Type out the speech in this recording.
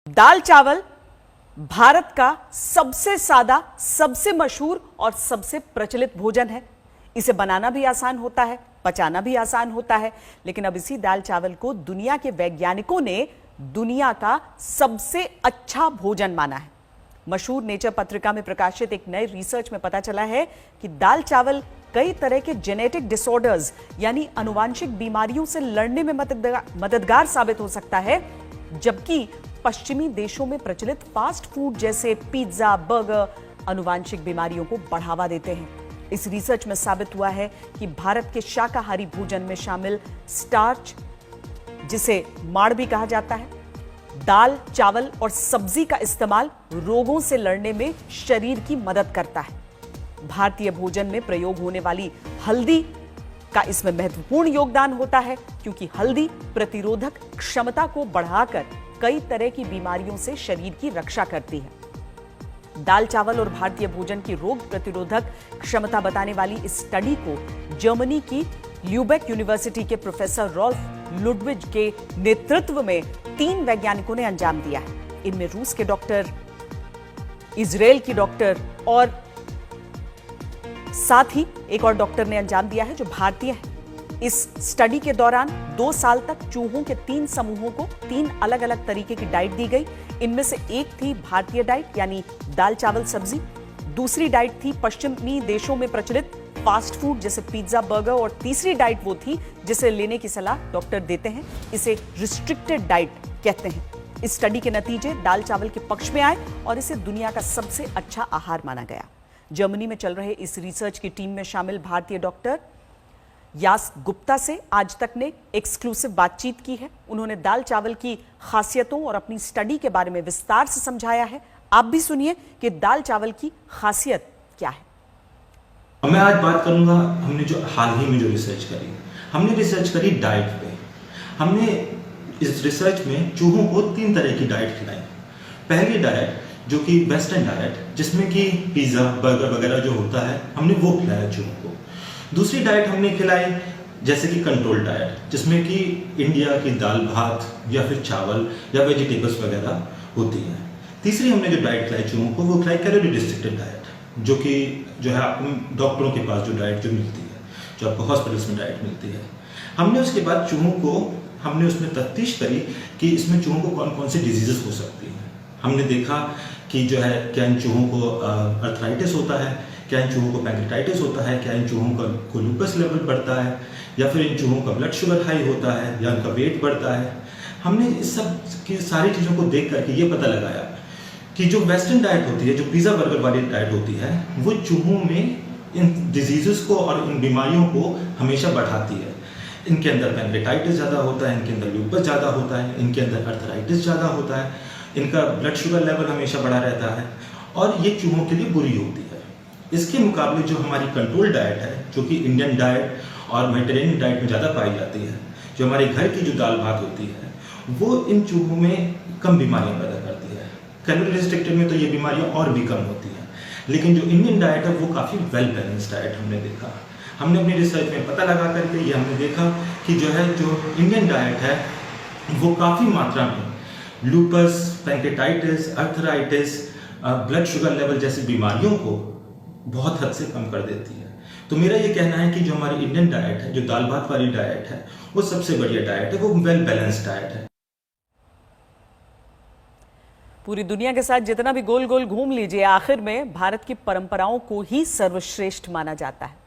दाल चावल भारत का सबसे सादा, सबसे मशहूर और सबसे प्रचलित भोजन है। इसे बनाना भी आसान होता है, पचाना भी आसान होता है। लेकिन अब इसी दाल चावल को दुनिया के वैज्ञानिकों ने दुनिया का सबसे अच्छा भोजन माना है। मशहूर नेचर पत्रिका में प्रकाशित एक नए रिसर्च में पता चला है कि दाल चावल कई तरह के जेनेटिक डिसऑर्डर्स यानी आनुवांशिक बीमारियों से लड़ने में मददगार साबित हो सकता है, जबकि पश्चिमी देशों में प्रचलित फास्ट फूड जैसे पिज्जा, बर्गर आनुवांशिक बीमारियों को बढ़ावा देते हैं। इस रिसर्च में साबित हुआ है कि भारत के शाकाहारी भोजन में शामिल स्टार्च, जिसे माड़ भी कहा जाता है, दाल, चावल और सब्जी का इस्तेमाल रोगों से लड़ने में शरीर की मदद करता है। भारतीय भोजन में प्रयोग होने वाली हल्दी का इसमें महत्वपूर्ण योगदान होता है, क्योंकि हल्दी प्रतिरोधक क्षमता को बढ़ाकर कई तरह की बीमारियों से शरीर की रक्षा करती है। दाल, चावल और भारतीय भोजन की रोग प्रतिरोधक क्षमता बताने वाली इस स्टडी को जर्मनी की ल्यूबेक यूनिवर्सिटी के प्रोफेसर रॉल्फ लुडविग के नेतृत्व में 3 वैज्ञानिकों ने अंजाम दिया है। इनमें रूस के डॉक्टर, इजराइल की डॉक्टर और साथ ही एक और डॉक्टर ने अंजाम दिया है जो भारतीय है। इस स्टडी के दौरान 2 साल तक चूहों के 3 समूहों को 3 अलग अलग तरीके की डाइट दी गई। इनमें से एक थी भारतीय डाइट यानी दाल, चावल, सब्जी। दूसरी डाइट थी पश्चिमी देशों में प्रचलित फास्ट फूड जैसे पिज्जा, बर्गर, और तीसरी डाइट वो थी जिसे लेने की सलाह डॉक्टर देते हैं। इसे रिस्ट्रिक्टेड डाइट कहते हैं। इस स्टडी के नतीजे दाल चावल के पक्ष में आए और इसे दुनिया का सबसे अच्छा आहार माना गया। जर्मनी में चल रहे इस रिसर्च की टीम में शामिल भारतीय डॉक्टर यास गुप्ता से आज तक ने एक्सक्लूसिव बातचीत की है। उन्होंने दाल चावल की खासियतों और अपनी स्टडी के बारे में विस्तार से समझाया है। आप भी सुनिए कि दाल चावल की खासियत क्या है। मैं आज बात करूंगा, हमने जो हाल ही में जो रिसर्च करी, हमने रिसर्च करी डाइट पे। हमने इस रिसर्च में चूहों को 3 तरह की डाइट खिलाई। पहली डाइट जो कि वेस्टर्न डाइट, जिसमें कि पिज्जा, बर्गर वगैरह जो होता है, हमने वो खिलाया चूहों को। दूसरी डाइट हमने खिलाई जैसे कि कंट्रोल डाइट, जिसमें कि इंडिया की दाल भात या फिर चावल या वेजिटेबल्स वगैरह होती है। तीसरी हमने जो डाइट खिलाई चूहों को, वो खिलाई कैलोरी रिस्ट्रिक्टेड डाइट, जो कि जो है आपको डॉक्टरों के पास जो डाइट जो मिलती है, जो आपको हॉस्पिटल्स में डाइट मिलती है। हमने उसके बाद चूहों को हमने उसमें तफ्तीश करी कि इसमें चूहों को कौन कौन सी डिजीजेस हो सकती हैं। हमने देखा कि जो है क्या इन चूहों को अर्थराइटिस होता है, क्या इन चूहों को पैंक्रेटाइटिस होता है, क्या इन चूहों को लूपस लेवल बढ़ता है, या फिर इन चूहों का ब्लड शुगर हाई होता है, या उनका वेट बढ़ता है। हमने इस सब की सारी चीज़ों को देख करके ये पता लगाया कि जो वेस्टर्न डाइट होती है, जो पिज़्ज़ा बर्गर वाली डाइट होती है, वो चूहों में इन डिजीज़ को और इन बीमारियों को हमेशा बढ़ाती है। इनके अंदर पैंक्रेटाइटिस ज़्यादा होता है, इनके अंदर लूपस ज़्यादा होता है, इनके अंदर अर्थराइटिस ज़्यादा होता है, इनका ब्लड शुगर लेवल हमेशा बढ़ा रहता है, और ये चूहों के लिए बुरी होती है। इसके मुकाबले जो हमारी कंट्रोल डाइट है, जो कि इंडियन डाइट और मेडिटेरेनियन डाइट में ज़्यादा पाई जाती है, जो हमारे घर की जो दाल भात होती है, वो इन चूहों में कम बीमारियां पैदा करती है। कैलोरी रिस्ट्रिक्टेड में तो ये बीमारियां और भी कम होती हैं, लेकिन जो इंडियन डाइट है वो काफ़ी वेल बैलेंस्ड डाइट हमने देखा। हमने अपनी रिसर्च में पता लगा करके ये हमने देखा कि जो इंडियन डाइट है वो काफ़ी मात्रा में lupus, pancreatitis, arthritis, blood sugar level जैसी बीमारियों को बहुत हद से कम कर देती है। तो मेरा ये कहना है कि जो हमारी इंडियन डाइट है, जो दाल भात वाली डाइट है, वो सबसे बढ़िया डाइट है, वो वेल बैलेंस्ड डाइट है। पूरी दुनिया के साथ जितना भी गोल गोल घूम लीजिए, आखिर में भारत की परंपराओं को ही सर्वश्रेष्ठ माना जाता है।